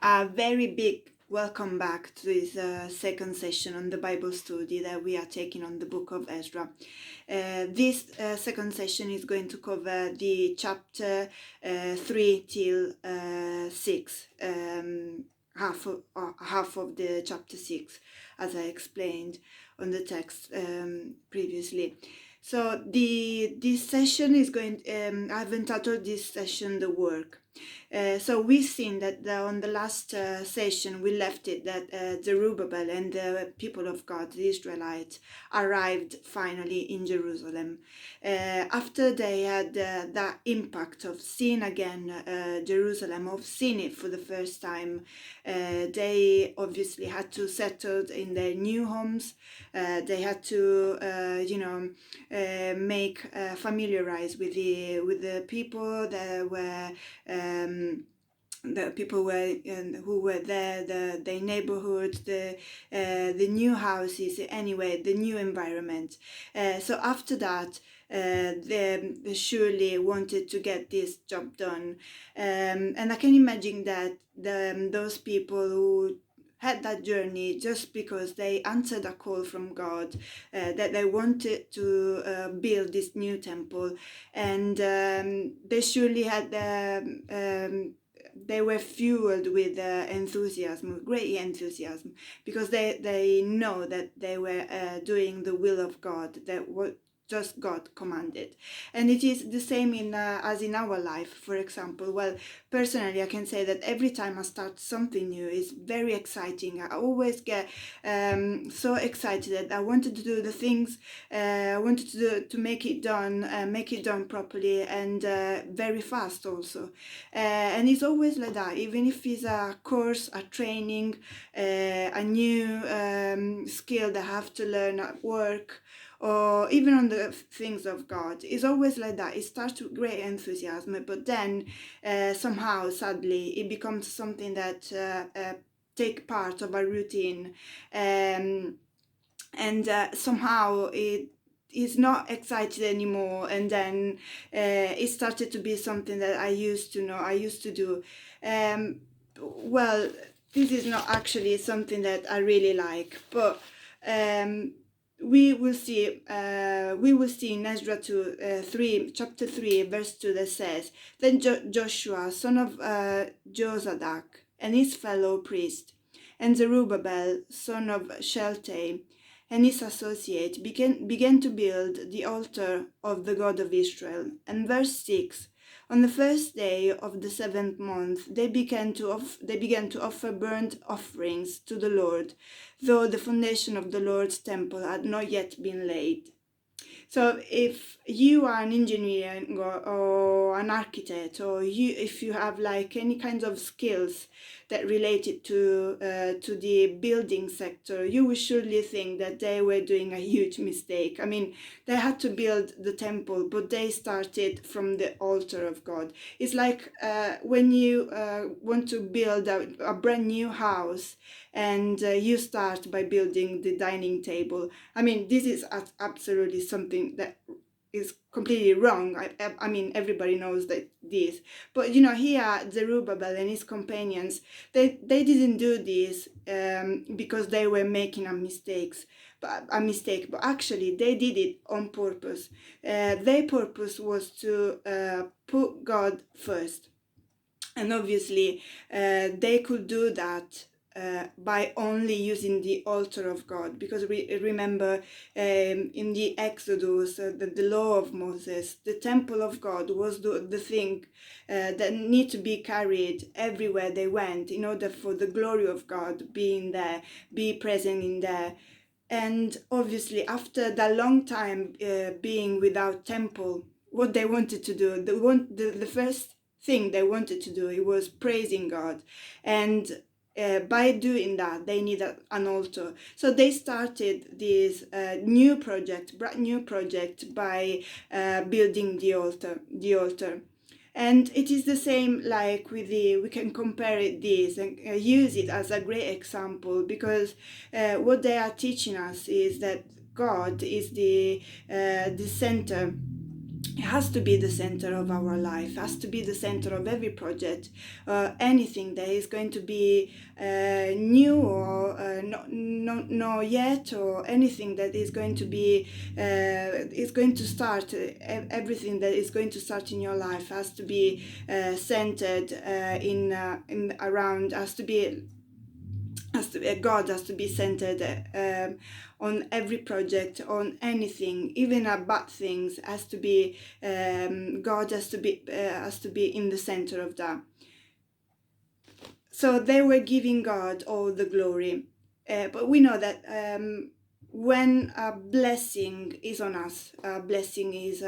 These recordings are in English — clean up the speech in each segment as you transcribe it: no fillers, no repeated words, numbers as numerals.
A very big welcome back to this second session on the Bible study that we are taking on the book of Ezra. This second session is going to cover the chapter 3 till 6, half of the chapter 6, as I explained on the text previously. So this session is going. I've entitled this session "The Work." So we've seen that on the last session we left it that Zerubbabel and the people of God, the Israelites, arrived finally in Jerusalem. After they had that impact of seeing again Jerusalem, of seeing it for the first time, they obviously had to settle in their new homes. They had to, make familiarize with the people that were. The people who were there, the neighborhood, the new houses, anyway, the new environment. So after that, they surely wanted to get this job done, and I can imagine that those people who had that journey just because they answered a call from God, that they wanted to build this new temple, and they surely had they were fueled with enthusiasm, great enthusiasm, because they know that they were doing the will of God, that what just God commanded. And it is the same as in our life. For example, well, personally I can say that every time I start something new, it's very exciting. I always get so excited that I wanted to do the things I wanted to make it done properly, and very fast also. And it's always like that, even if it's a course, a training, a new skill that I have to learn at work, or even on the things of God. It's always like that. It starts with great enthusiasm, but then somehow, sadly, it becomes something that take part of a routine, and somehow it is not excited anymore, and then it started to be something that I used to know, I used to do. Well, this is not actually something that I really like, but we will see in Ezra 3, chapter 3, verse 2, that says, Then Joshua, son of Jozadak, and his fellow priest, and Zerubbabel, son of Shealtiel, and his associate began to build the altar of the God of Israel. And verse 6, on the first day of the 7th month, they began to offer burnt offerings to the Lord, though the foundation of the Lord's temple had not yet been laid. So if you are an engineer or an architect, or if you have like any kinds of skills that related to the building sector, you will surely think that they were doing a huge mistake. I mean, they had to build the temple, but they started from the altar of God. It's like when you want to build a brand new house, and you start by building the dining table. I mean, this is absolutely something that is completely wrong. I mean, everybody knows that this. But here Zerubbabel and his companions, they didn't do this because they were making a mistake, but actually they did it on purpose. Their purpose was to put God first. And obviously, they could do that by only using the altar of God, because we remember in the Exodus, the law of Moses, the temple of God was the thing that need to be carried everywhere they went, in order for the glory of God being there, be present in there. And obviously, after that long time being without temple, what they wanted to do, the first thing they wanted to do, it was praising God. And by doing that, they needed an altar. So they started this brand new project, by building the altar. And it is the same like with we can compare this and use it as a great example, because what they are teaching us is that God is the center it has to be the center of our life, has to be the center of every project. Anything that is going to be new or not yet, or anything that is going to be is going to start, everything that is going to start in your life has to be centered in around, God has to be centered on every project, on anything, even bad things. Has to be God has to be in the center of that. So they were giving God all the glory, but we know that when a blessing is on us, a blessing is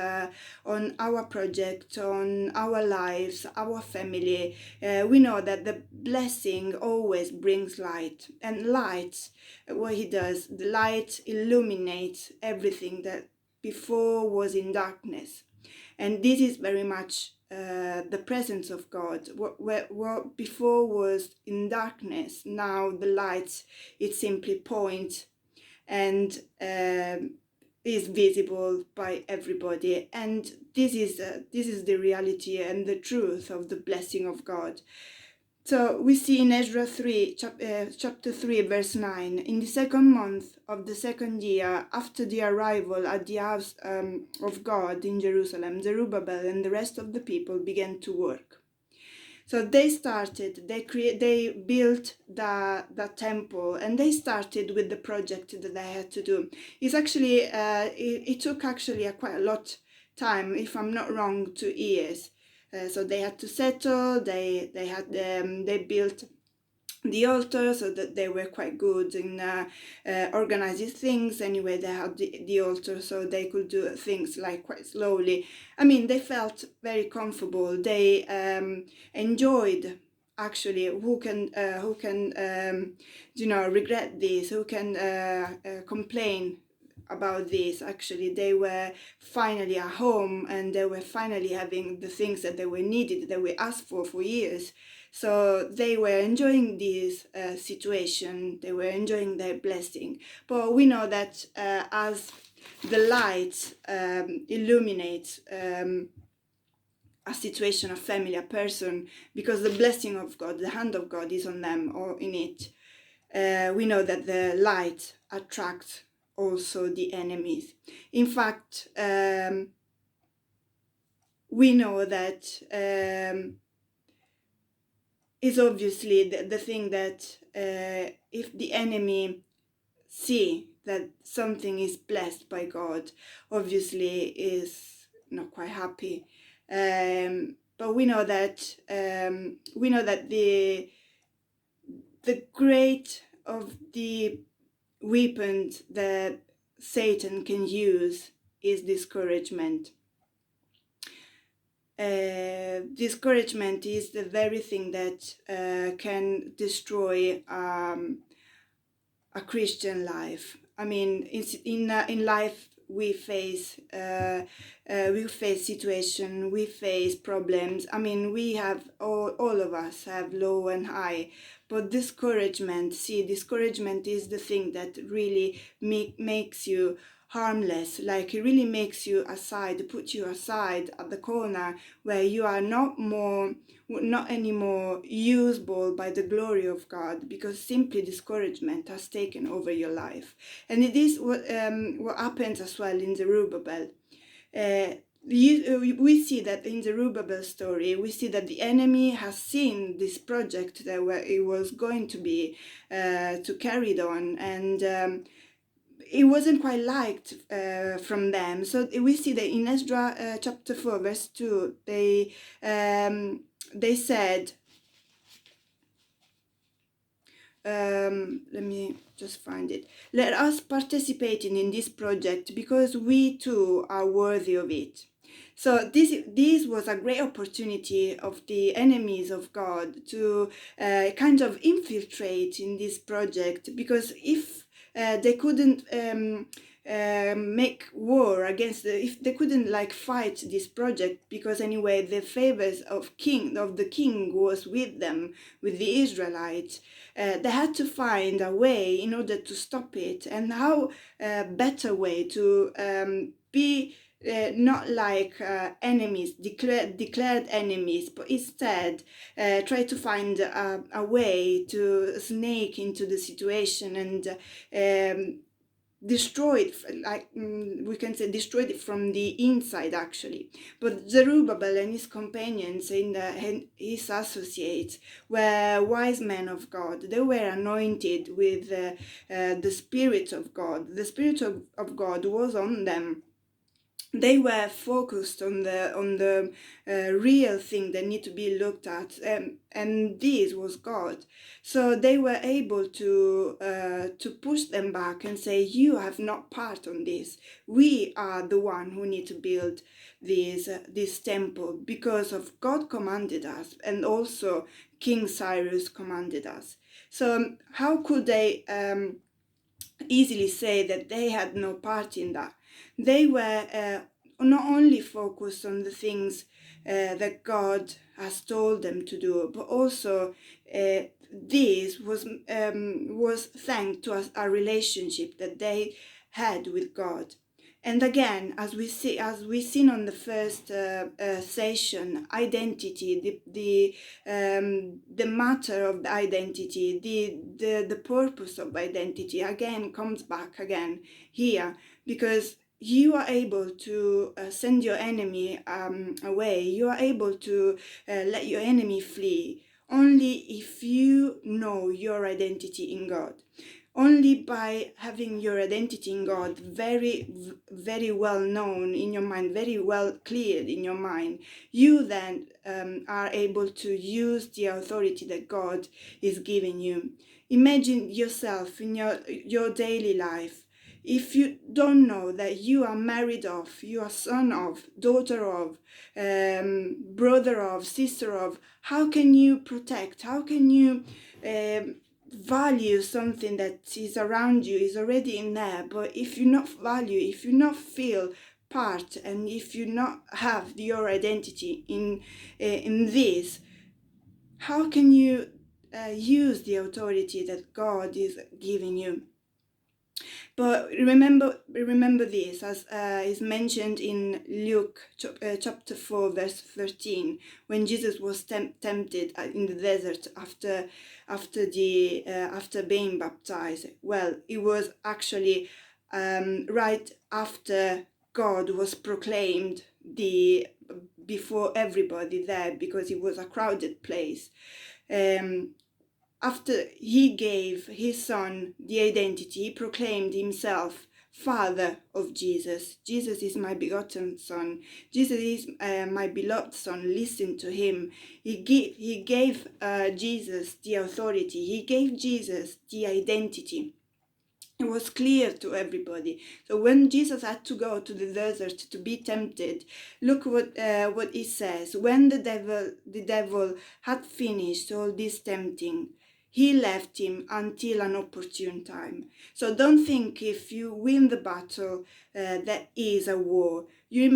on our project, on our lives, our family, we know that the blessing always brings light. And light, what he does, the light illuminates everything that before was in darkness. This is very much the presence of God. What before was in darkness, now the light, it simply points and is visible by everybody. And this is the reality and the truth of the blessing of God. So we see in Ezra 3, chapter 3, verse 9, in the second month of the second year after the arrival at the house of God in Jerusalem, Zerubbabel and the rest of the people began to work. So they built the temple, and they started with the project that they had to do. It's actually, it took actually quite a lot time, if I'm not wrong, 2 years. So they had to settle. They built the altar, so that they were quite good in organizing things. Anyway, they had the altar, so they could do things like quite slowly. I mean, they felt very comfortable. They enjoyed. Actually, who can regret this? Who can complain about this? Actually, they were finally at home, and they were finally having the things that they were needed, that we asked for years. So they were enjoying this situation. They were enjoying their blessing. But we know that as the light illuminates a situation, a family, a person, because the blessing of God, the hand of God is on them or in it, we know that the light attracts also the enemies. In fact, we know that is obviously the thing that if the enemy see that something is blessed by God, obviously is not quite happy. But we know that the great of the weapons that Satan can use is discouragement. Discouragement is the very thing that can destroy a Christian life. I mean, in life we face situation, we face problems. I mean, we have all of us have low and high, but discouragement is the thing that really makes you harmless. Like, it really makes you aside, put you aside at the corner, where you are not anymore usable by the glory of God, because simply discouragement has taken over your life. And it is what happens as well in Zerubbabel. We see that in the Zerubbabel story, we see that the enemy has seen this project that it was going to be to carry it on, and it wasn't quite liked from them. So we see that in Ezra chapter 4, verse 2, they said, let me just find it. Let us participate in this project, because we too are worthy of it. So this was a great opportunity of the enemies of God to kind of infiltrate in this project, because if they couldn't make war against if they couldn't fight this project, because anyway the favors of the king was with them, with the Israelites, they had to find a way in order to stop it. And how better way to be not like enemies, declared enemies, but instead try to find a way to snake into the situation and destroyed, we can say destroyed it from the inside actually. But Zerubbabel and his companions and his associates were wise men of God. They were anointed with the Spirit of God. The Spirit of God was on them. They were focused on the real thing that need to be looked at, and this was God. So they were able to push them back and say, you have not part on this. We are the one who need to build this temple, because of God commanded us, and also King Cyrus commanded us. So how could they easily say that they had no part in that? They were not only focused on the things that God has told them to do, but also this was thanks to a relationship that they had with God. And again, as we seen on the first session, identity, the matter of the identity, the purpose of identity again comes back again here, because you are able to send your enemy away. You are able to let your enemy flee only if you know your identity in God. Only by having your identity in God very well known in your mind, very well cleared in your mind, you then are able to use the authority that God is giving you. Imagine yourself in your daily life. If you don't know that you are married of, you are son of, daughter of, brother of, sister of, how can you protect? How can you value something that is around you, is already in there? But if you not value, if you not feel part, and if you not have your identity in this, how can you use the authority that God is giving you? But remember this, as is mentioned in Luke chapter 4, verse 13, when Jesus was tempted in the desert after being baptized. Well, it was actually right after God was proclaimed before everybody there, because it was a crowded place. After he gave his son the identity, he proclaimed himself Father of Jesus. Jesus is my begotten Son. Jesus is my beloved Son. Listen to him. He gave Jesus the authority. He gave Jesus the identity. It was clear to everybody. So when Jesus had to go to the desert to be tempted, look what he says. When the devil had finished all this tempting, he left him until an opportune time. So don't think if you win the battle that is a war. You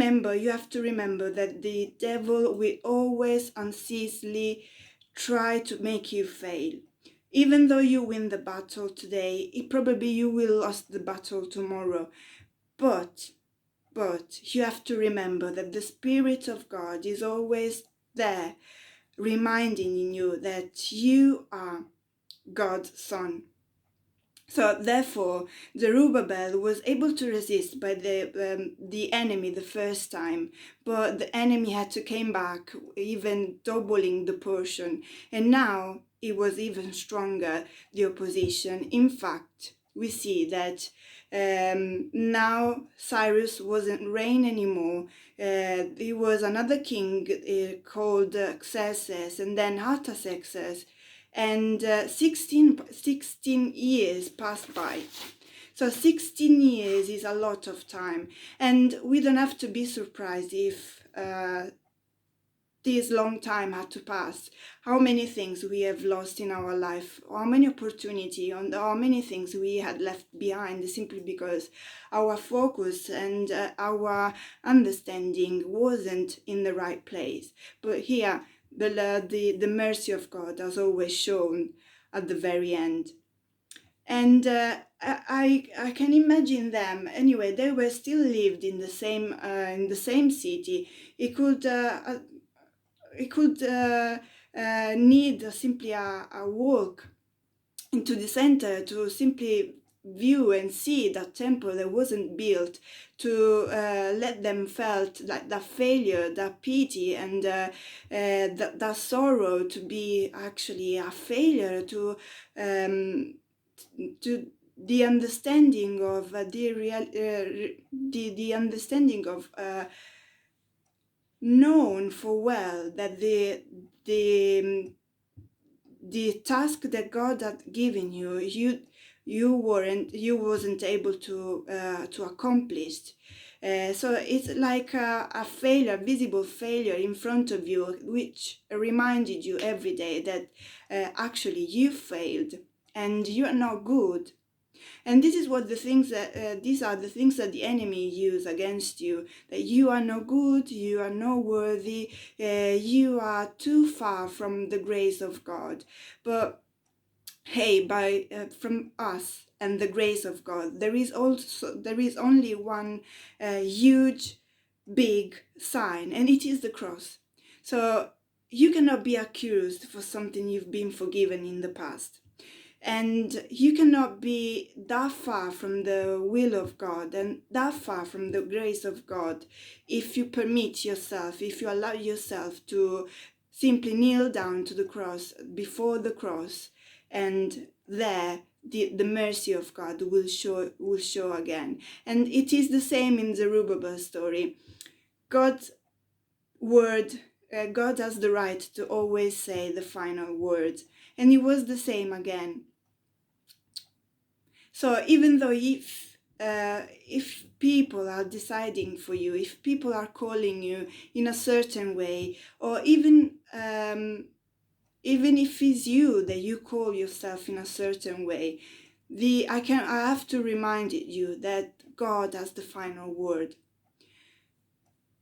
have to remember that the devil will always unceasingly try to make you fail. Even though you win the battle today, probably you will lose the battle tomorrow. But you have to remember that the Spirit of God is always there, reminding you that you are God's son. So therefore, Zerubbabel was able to resist by the enemy the first time, but the enemy had to come back, even doubling the portion, and now it was even stronger, the opposition. In fact, we see that now Cyrus wasn't reign anymore. There was another king called Xerxes, and then Artaxerxes, and 16 years passed by. So 16 years is a lot of time, and we don't have to be surprised if this long time had to pass. How many things we have lost in our life, how many opportunity, and how many things we had left behind simply because our focus and our understanding wasn't in the right place. But here, the mercy of God has always shown at the very end. And I can imagine them. Anyway, they were still lived in the same city. It could need simply a walk into the center to simply view and see that temple that wasn't built, to let them felt like that failure, that pity, and that sorrow to be actually a failure, to the understanding of the understanding of known for well that the the task that God had given you, you wasn't able to accomplish. So it's like a failure, visible failure in front of you, which reminded you every day that actually you failed and you are not good. And this is what the things that these are the things that the enemy use against you, that you are no good, you are no worthy, you are too far from the grace of God. But hey, by from us and the grace of God, there is only one huge big sign, and it is the cross. So you cannot be accused for something you've been forgiven in the past. And you cannot be that far from the will of God and that far from the grace of God if you permit yourself, if you allow yourself to simply kneel down to the cross, before the cross, and there the mercy of God will show again. And it is the same in the Zerubbabel story. God's word, God has the right to always say the final word, and it was the same again. So even though if people are deciding for you, if people are calling you in a certain way, or even if it's you that you call yourself in a certain way, I have to remind you that God has the final word.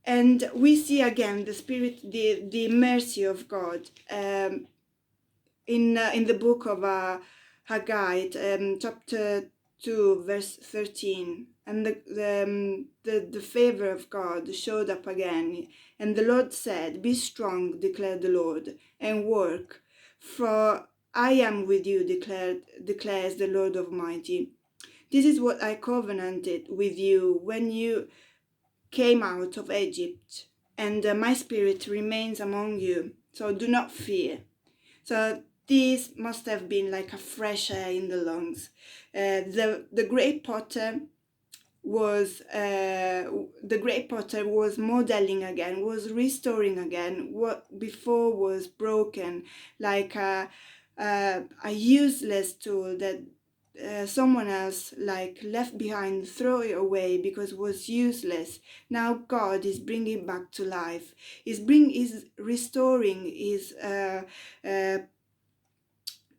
And we see again the mercy of God in the book of Haggai, chapter 2, verse 13. And the favor of God showed up again. And the Lord said, "Be strong, declared the Lord, and work, for I am with you, declares the Lord Almighty. This is what I covenanted with you when you came out of Egypt, and my spirit remains among you. So do not fear." So this must have been like a fresh air in the lungs. The great potter was modeling again, was restoring again what before was broken, like a useless tool that someone else like left behind, throw it away because it was useless. Now God is bringing back to life, is restoring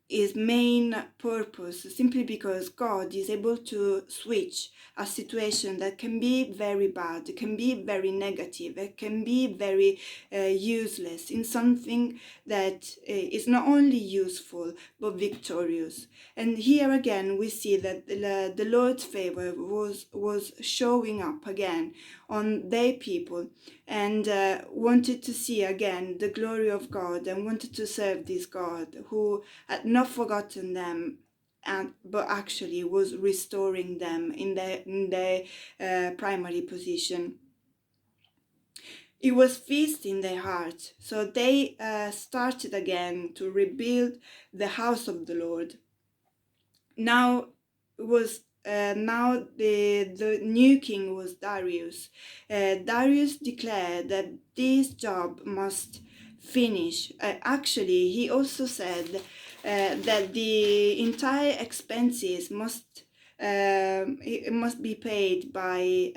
his main purpose, simply because God is able to switch a situation that can be very bad, it can be very negative, it can be very useless, in something that is not only useful but victorious. And here again we see that the Lord's favor was showing up again on their people, and wanted to see again the glory of God, and wanted to serve this God who had not forgotten them, but actually was restoring them in their primary position. It was feast in their hearts, so they started again to rebuild the house of the Lord. Now the new king was Darius. Darius declared that this job must finish. Actually, he also said that the entire expenses it must be paid by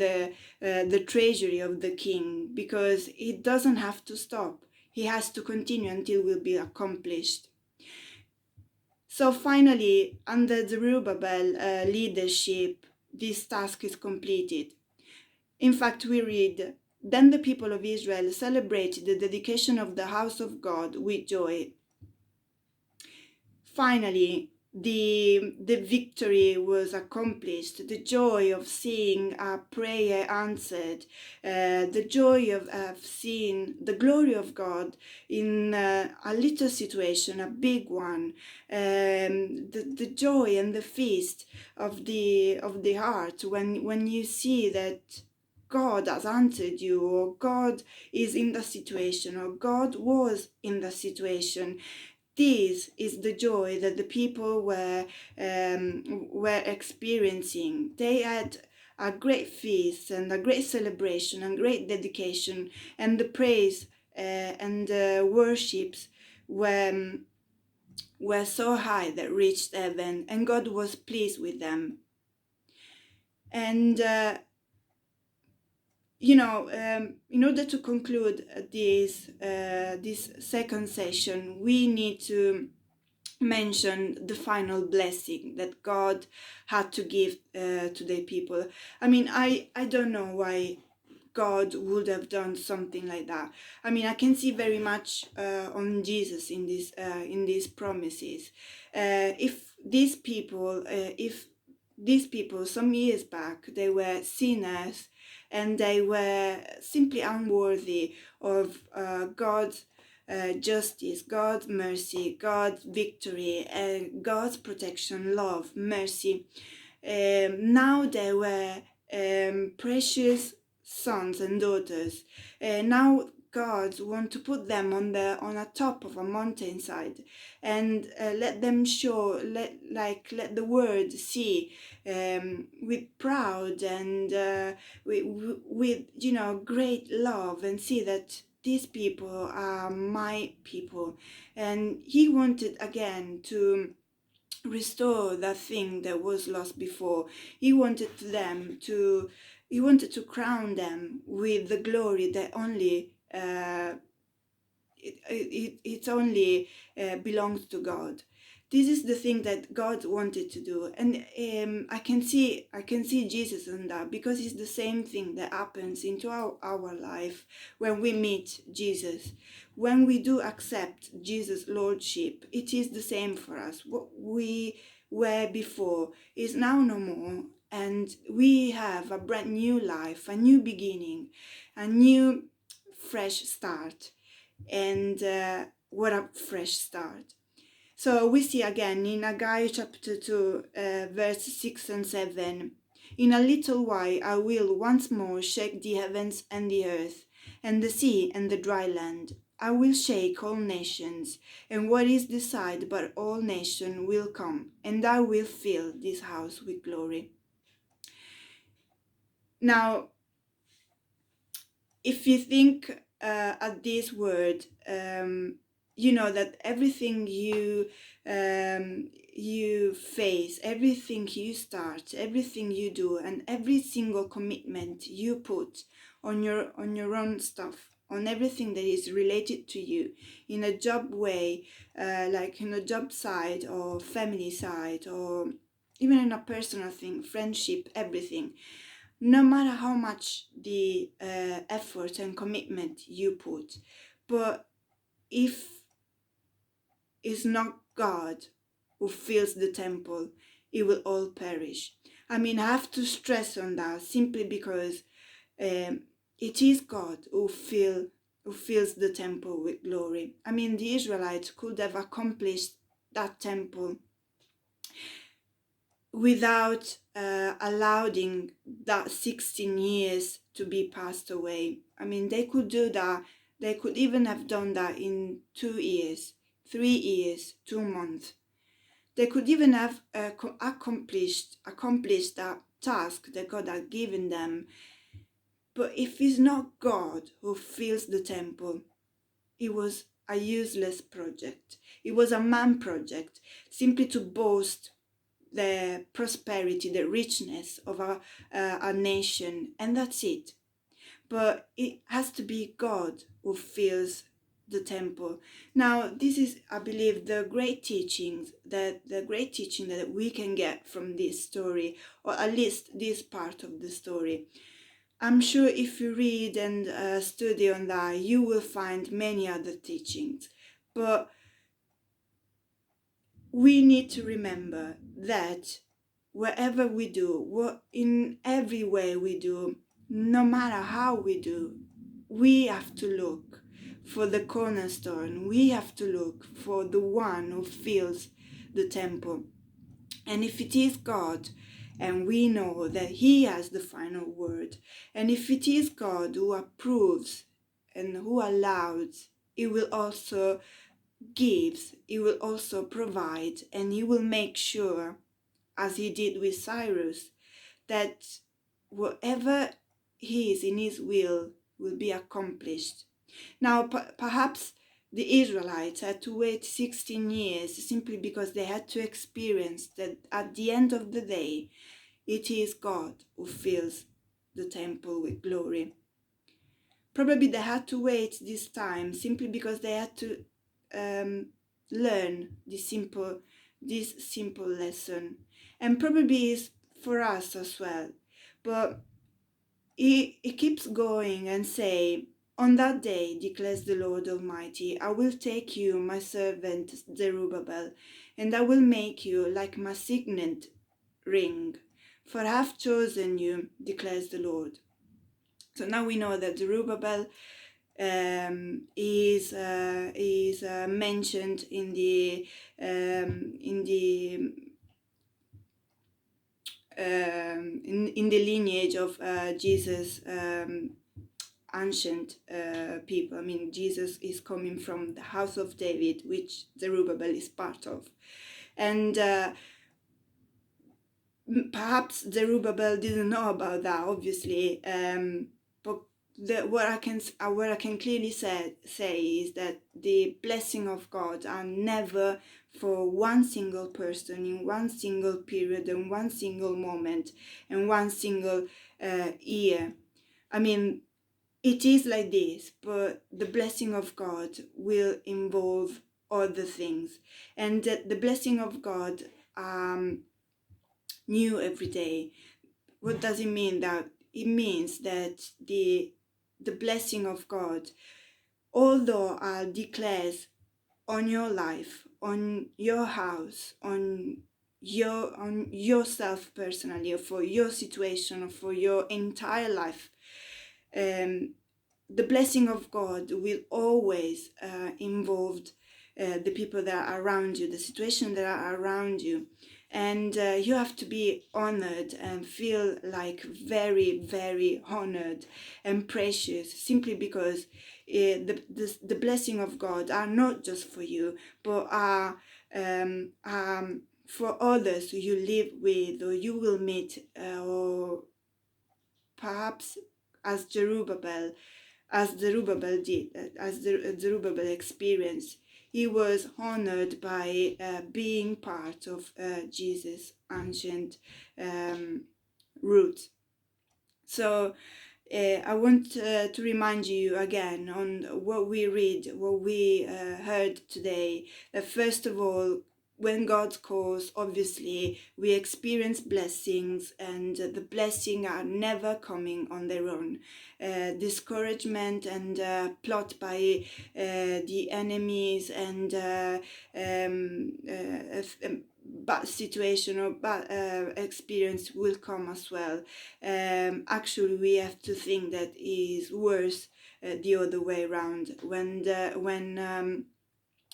the treasury of the king, because it doesn't have to stop. He has to continue until it will be accomplished. So finally, under the Zerubbabel leadership, this task is completed. In fact, we read, "Then the people of Israel celebrated the dedication of the house of God with joy." Finally, the victory was accomplished, the joy of seeing a prayer answered, the joy of seeing the glory of God in a little situation, a big one, the joy and the feast of the heart when you see that God has answered you, or God is in the situation, or God was in the situation. This is the joy that the people were experiencing. They had a great feast and a great celebration and great dedication, and the praise and worships were were so high that reached heaven, and God was pleased with them. And in order to conclude this second session, we need to mention the final blessing that God had to give to the people. I mean, I don't know why God would have done something like that. I mean, I can see very much on Jesus in these promises. If these people some years back, they were sinners and they were simply unworthy of God's justice, God's mercy, God's victory, God's protection, love, mercy. Now they were precious sons and daughters. Now God want to put them on a top of a mountainside and let them show, let the world see with proud and with great love, and see that these people are my people. And he wanted again to restore that thing that was lost before. He wanted to crown them with the glory that only it only belongs to God. This is the thing that God wanted to do, and I can see Jesus in that, because it's the same thing that happens into our life when we meet Jesus. When we do accept Jesus' lordship, it is the same for us. What we were before is now no more, and we have a brand new life, a new beginning, a new fresh start. And what a fresh start. So we see again in Haggai chapter 2, verse 6 and 7, "In a little while I will once more shake the heavens and the earth, and the sea and the dry land. I will shake all nations, and what is decided but all nations will come, and I will fill this house with glory." Now, if you think at this word, you know that everything you face, everything you start, everything you do, and every single commitment you put on your own stuff, on everything that is related to you in a job way, like in a job side or family side, or even in a personal thing, friendship, everything, no matter how much the effort and commitment you put, but if it's not God who fills the temple, it will all perish. I mean, I have to stress on that simply because it is God who fills the temple with glory. I mean, the Israelites could have accomplished that temple without allowing that 16 years to be passed away. I mean, they could do that. They could even have done that in 2 years, 3 years, 2 months. They could even have accomplished that task that God had given them. But if it's not God who fills the temple, it was a useless project. It was a man project, simply to boast the prosperity, the richness of a nation, and that's it. But it has to be God who fills the temple. Now, this is, I believe, the great teaching that we can get from this story, or at least this part of the story. I'm sure if you read and study on that, you will find many other teachings. But we need to remember that wherever we do, in every way we do, no matter how we do, we have to look for the cornerstone. We have to look for the one who fills the temple. And if it is God, and we know that He has the final word, and if it is God who approves and who allows, He will also gives, He will also provide, and He will make sure, as He did with Cyrus, that whatever is in His will be accomplished. Now, perhaps the Israelites had to wait 16 years simply because they had to experience that at the end of the day, it is God who fills the temple with glory. Probably they had to wait this time simply because they had to learn this simple lesson, and probably is for us as well. But he keeps going and say, "On that day, declares the Lord Almighty, I will take you, my servant Zerubbabel, and I will make you like my signet ring, for I have chosen you, declares the Lord." So now we know that Zerubbabel is mentioned in the lineage of Jesus' ancient people. I mean, Jesus is coming from the house of David, which Zerubbabel is part of, and perhaps Zerubbabel didn't know about that, obviously. But what I can clearly say is that the blessing of God are never for one single person in one single period and one single moment and one single year. I mean, it is like this, but the blessing of God will involve other things, and the blessing of God new every day. What does it mean? That it means that the blessing of God, although declares on your life, on your house, on yourself personally, or for your situation, or for your entire life, the blessing of God will always involve the people that are around you, the situation that are around you. And you have to be honored and feel like very, very honored and precious, simply because the blessing of God are not just for you, but are for others who you live with or you will meet, or perhaps as Zerubbabel did, as Zerubbabel experienced. He was honored by being part of Jesus' ancient roots. So I want to remind you again on what we read, what we heard today, that first of all, when God calls, obviously we experience blessings, and the blessings are never coming on their own. Discouragement and plot by the enemies and bad situation or bad experience will come as well. Actually, we have to think that is worse the other way around.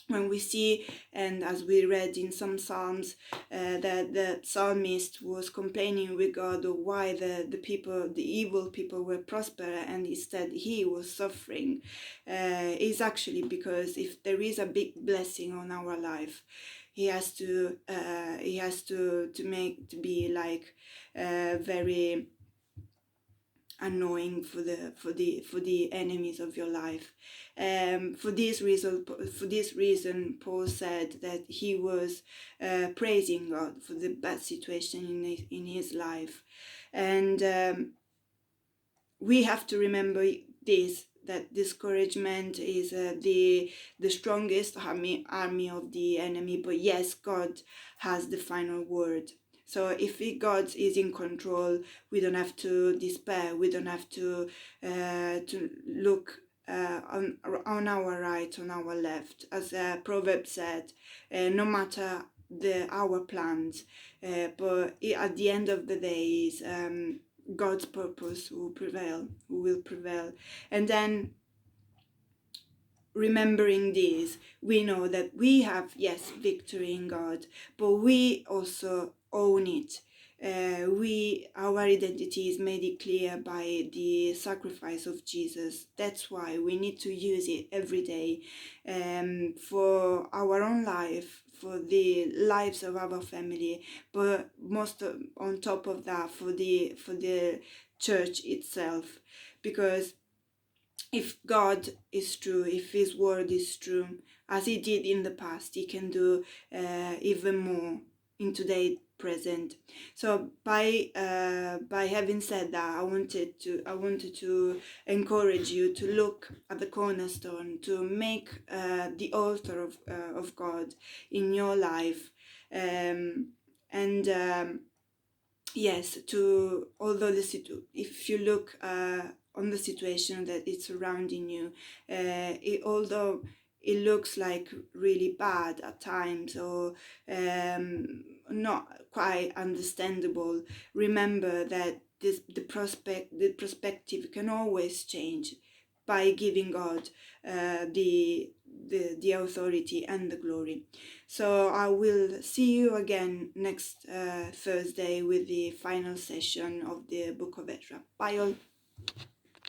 When we see, and as we read in some psalms, that the psalmist was complaining with God of why the evil people were prosperous and instead he was suffering, is actually because if there is a big blessing on our life, he has to be like very annoying for the enemies of your life. For this reason, Paul said that he was praising God for the bad situation in his life, and we have to remember this, that discouragement is the strongest army of the enemy. But yes, God has the final word. So if God is in control, we don't have to despair. We don't have to look on our right, on our left. As Proverbs said, no matter our plans, but at the end of the day is God's purpose who will prevail. And then, remembering this, we know that we have, yes, victory in God, but we also own it. Our identity is made it clear by the sacrifice of Jesus. That's why we need to use it every day, for our own life, for the lives of our family, but on top of that, for the church itself. Because if God is true, if His word is true, as He did in the past, He can do even more in today's present. So by having said that, I wanted to encourage you to look at the cornerstone, to make the altar of God in your life, and yes, to although if you look on the situation that is surrounding you, although it looks like really bad at times, or not quite understandable, remember that the perspective can always change by giving God the authority and the glory. So I will see you again next Thursday with the final session of the book of Ezra. Bye all.